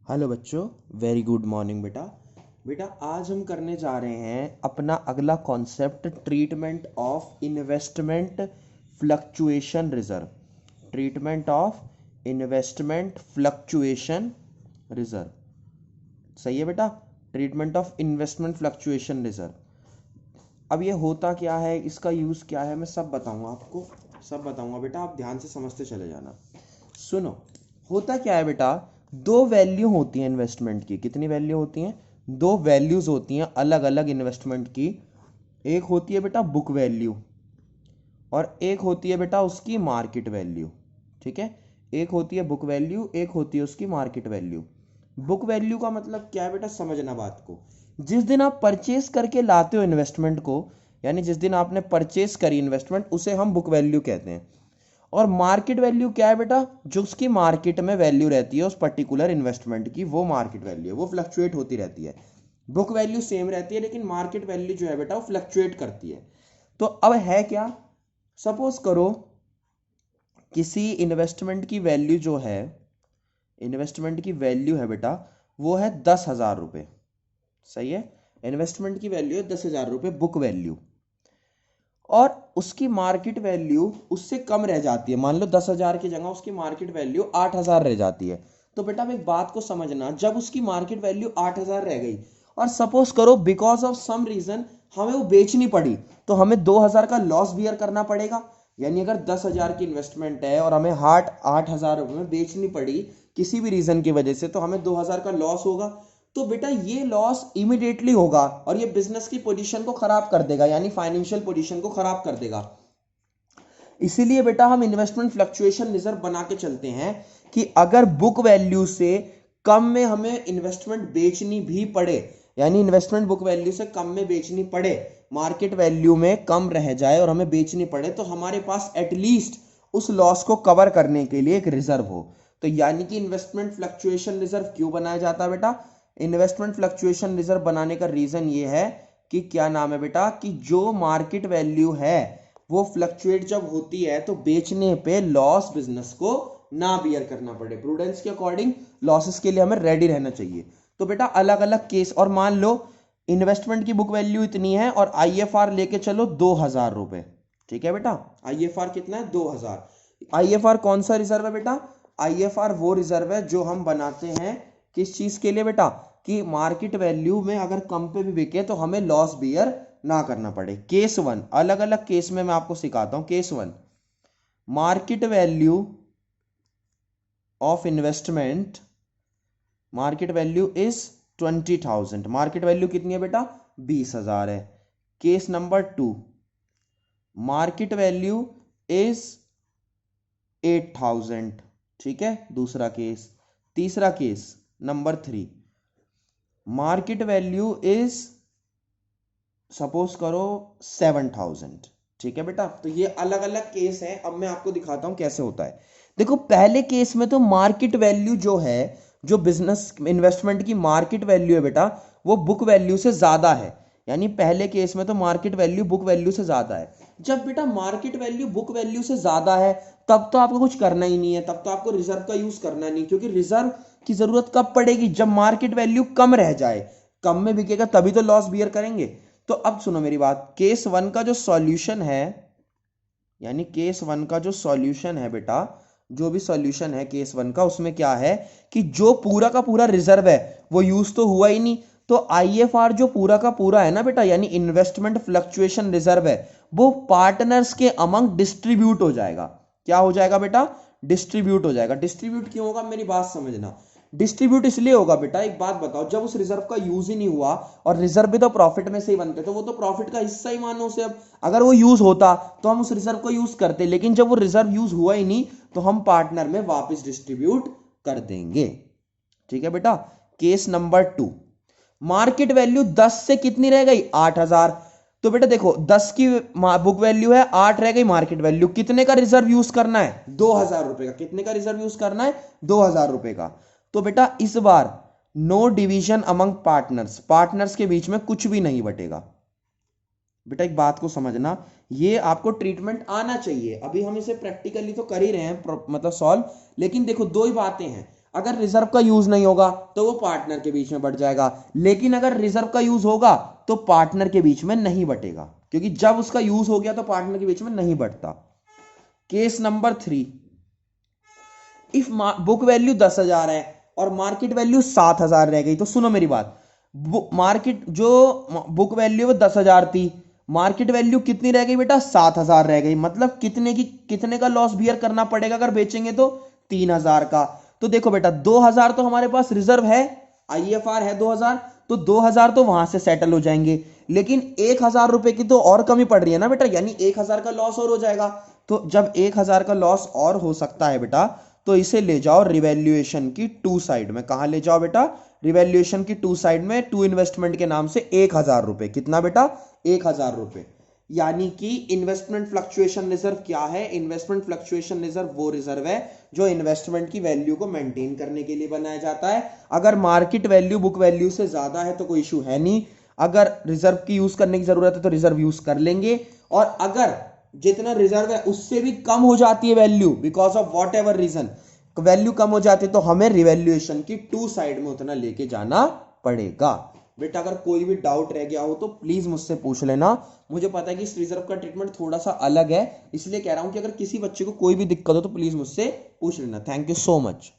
Hello बच्चों, very good morning बेटा। बेटा आज हम करने जा रहे हैं अपना अगला concept, treatment of investment fluctuation reserve. Treatment of investment fluctuation reserve, सही है बेटा। Treatment of investment fluctuation reserve. अब ये होता क्या है, इसका यूज़ क्या है, मैं सब बताऊंगा आपको, सब बताऊंगा बेटा, आप ध्यान से समझते चले जाना। सुनो, होता क्या है बेटा, दो वैल्यू होती हैं इन्वेस्टमेंट की। कितनी वैल्यू होती हैं? दो वैल्यूज होती हैं अलग अलग इन्वेस्टमेंट की। एक होती है बेटा बुक वैल्यू और एक होती है बेटा उसकी मार्केट वैल्यू। ठीक है, एक होती है बुक वैल्यू, एक होती है उसकी मार्केट वैल्यू। बुक वैल्यू का मतलब क्या है बेटा, समझना बात को। जिस दिन आप परचेस करके लाते हो इन्वेस्टमेंट को, यानी जिस दिन आपने परचेस करी इन्वेस्टमेंट, उसे हम बुक वैल्यू कहते हैं। और मार्केट वैल्यू क्या है बेटा? जो उसकी मार्केट में वैल्यू रहती है उस पर्टिकुलर इन्वेस्टमेंट की, वो मार्केट वैल्यू है, वो फ्लक्चुएट होती रहती है। बुक वैल्यू सेम रहती है लेकिन मार्केट वैल्यू जो है बेटा वो फ्लक्चुएट करती है। तो अब है क्या, सपोज करो किसी इन्वेस्टमेंट की वैल्यू जो है, इन्वेस्टमेंट की वैल्यू है बेटा वो है 10,000 रुपये। सही है, इन्वेस्टमेंट की वैल्यू है 10,000 रुपये बुक वैल्यू, और उसकी मार्केट वैल्यू उससे कम रह जाती है। मान लो 10,000 की जगह उसकी मार्केट वैल्यू 8,000 रह जाती है। तो बेटा एक बात को समझना, जब उसकी मार्केट वैल्यू 8,000 रह गई और सपोज करो बिकॉज ऑफ सम रीजन हमें वो बेचनी पड़ी, तो हमें 2,000 का लॉस बियर करना पड़ेगा। यानी अगर 10,000 की इन्वेस्टमेंट है और हमें 8,000 रुपये में बेचनी पड़ी किसी भी रीजन की वजह से, तो हमें 2,000 का लॉस होगा। तो बेटा ये लॉस इमीडिएटली होगा और ये बिजनेस की पोजीशन को खराब कर देगा, यानी फाइनेंशियल पोजीशन को खराब कर देगा। इसीलिए बेटा हम इन्वेस्टमेंट फ्लक्चुएशन रिजर्व बना के चलते हैं कि अगर बुक वैल्यू से कम में हमें इन्वेस्टमेंट बेचनी भी पड़े, यानी इन्वेस्टमेंट बुक वैल्यू से कम में बेचनी पड़े, मार्केट वैल्यू में कम रह जाए और हमें बेचनी पड़े, तो हमारे पास एटलीस्ट उस लॉस को कवर करने के लिए एक रिजर्व हो। तो यानी कि इन्वेस्टमेंट फ्लक्चुएशन रिजर्व क्यों बनाया जाता है बेटा? इन्वेस्टमेंट फ्लक्चुएशन रिजर्व बनाने का रीजन ये है कि क्या नाम है बेटा, कि जो मार्केट वैल्यू है वो फ्लक्चुएट जब होती है तो बेचने पे लॉस बिजनेस को ना बियर करना पड़े। प्रूडेंस के अकॉर्डिंग लॉसेस के लिए हमें रेडी रहना चाहिए। तो बेटा अलग अलग केस, और मान लो इन्वेस्टमेंट की बुक वैल्यू इतनी है और आईएफआर लेके चलो 2,000 रुपए। ठीक है बेटा, आईएफआर कितना है? 2,000। आईएफआर कौन सा रिजर्व है बेटा? आईएफआर वो रिजर्व है जो हम बनाते हैं किस चीज के लिए बेटा, कि मार्केट वैल्यू में अगर कम पे भी बिके तो हमें लॉस बियर ना करना पड़े। केस वन, अलग अलग केस में मैं आपको सिखाता हूं। Case one, market value of investment, market value is 20,000। Market value कितनी है बेटा? 20,000 है। Case number two, market value is 8,000। ठीक है, दूसरा केस। तीसरा case number three, market value is suppose करो 7,000। ठीक है बेटा, तो ये अलग अलग केस है। अब मैं आपको दिखाता हूं कैसे होता है। देखो पहले केस में तो मार्केट वैल्यू जो है, जो बिजनेस इन्वेस्टमेंट की मार्केट वैल्यू है बेटा, वो बुक वैल्यू से ज्यादा है। यानी पहले केस में तो मार्केट वैल्यू बुक वैल्यू से ज्यादा है। जब बेटा मार्केट वैल्यू बुक वैल्यू से ज्यादा है, तब तो आपको कुछ करना ही नहीं है, तब तो आपको रिजर्व का यूज करना नहीं, क्योंकि रिजर्व की जरूरत कब पड़ेगी? जब मार्केट वैल्यू कम रह जाए, कम में बिकेगा तभी तो लॉस बियर करेंगे। तो अब सुनो मेरी बात, केस वन का जो सॉल्यूशन है, यानी केस वन का जो सॉल्यूशन है बेटा, जो भी सॉल्यूशन है केस वन का, उसमें क्या है कि जो पूरा का पूरा रिजर्व है वो यूज तो हुआ ही नहीं। तो आईएफआर जो पूरा का पूरा है ना बेटा, यानी इन्वेस्टमेंट फ्लक्चुएशन रिजर्व है, वो पार्टनर्स के अमंग डिस्ट्रीब्यूट हो जाएगा। क्या हो जाएगा बेटा? डिस्ट्रीब्यूट हो जाएगा। डिस्ट्रीब्यूट क्यों होगा, मेरी बात समझना। डिस्ट्रीब्यूट इसलिए होगा बेटा, एक बात बताओ, जब उस रिजर्व का यूज ही नहीं हुआ, और रिजर्व भी तो प्रॉफिट में से ही बनते, तो वो तो प्रॉफिट का हिस्सा ही मानो उसे। अब अगर वो यूज होता तो हम उस रिजर्व को यूज करते, लेकिन जब वो रिजर्व यूज हुआ ही नहीं तो हम पार्टनर में वापस डिस्ट्रीब्यूट कर देंगे। ठीक है बेटा। Case number two, market value 10 से कितनी रह गई? 8,000। तो बेटा देखो 10 की बुक वैल्यू है, 8 रह गई मार्केट वैल्यू। कितने का रिजर्व यूज करना है? 2,000 रुपए का। कितने का रिजर्व यूज करना है? 2,000 रुपए का। तो बेटा इस बार no division among partners, partners के बीच में कुछ भी नहीं बटेगा। बेटा एक बात को समझना, ये आपको ट्रीटमेंट आना चाहिए। अभी हम इसे प्रैक्टिकली तो कर ही रहे हैं मतलब सॉल्व, लेकिन देखो दो ही बातें हैं। अगर रिजर्व का यूज नहीं होगा तो वो पार्टनर के बीच में बट जाएगा, लेकिन अगर रिजर्व का यूज होगा तो पार्टनर के बीच में नहीं बटेगा, क्योंकि जब उसका यूज हो गया तो पार्टनर के बीच में नहीं बटता। Case number 3, if book value 10,000 है और मार्केट वैल्यू 7,000 रह गई, तो सुनो मेरी बात, मार्केट जो बुक वैल्यू वो 10,000 थी, मार्केट वैल्यू कितनी रह गई बेटा, 7,000 रह गई, मतलब कितने का लॉस बियर करना पड़ेगा अगर बेचेंगे तो 3,000 का। तो देखो बेटा 2,000 तो हमारे पास रिजर्व है, आईएफआर है 2,000, तो 2,000 तो वहां से सेटल हो जाएंगे, लेकिन 1,000 रुपए की तो और कमी पड़ रही है ना बेटा, यानी 1,000 का लॉस और हो जाएगा। तो जब 1,000 का लॉस और हो सकता है बेटा, तो इसे ले जाओ रिवैल्यूएशन की टू साइड में। कहां ले जाओ बेटा, रिवैल्यूएशन की टू साइड में, टू इन्वेस्टमेंट के नाम से 1,000 रुपए। कितना बेटा, 1,000 रुपए। यानी कि इन्वेस्टमेंट फ्लक्चुएशन रिजर्व क्या है, इन्वेस्टमेंट फ्लक्चुएशन रिजर्व वो रिजर्व है जो इन्वेस्टमेंट की वैल्यू को मेंटेन करने के लिए बनाया जाता है। अगर मार्केट वैल्यू बुक वैल्यू से ज्यादा है तो कोई इशू है नहीं, अगर रिजर्व की यूज करने की जरूरत है तो रिजर्व यूज कर लेंगे, और अगर जितना रिजर्व है उससे भी कम हो जाती है value, because of whatever reason value कम हो जाती है, तो हमें रिवैल्यूएशन की टू साइड में उतना लेके जाना पड़ेगा। बेटा अगर कोई भी डाउट रह गया हो तो प्लीज मुझसे पूछ लेना। मुझे पता है कि इस रिजर्व का ट्रीटमेंट थोड़ा सा अलग है, इसलिए कह रहा हूं कि अगर किसी बच्चे को कोई भी दिक्कत हो तो प्लीज मुझसे पूछ लेना। Thank you so much.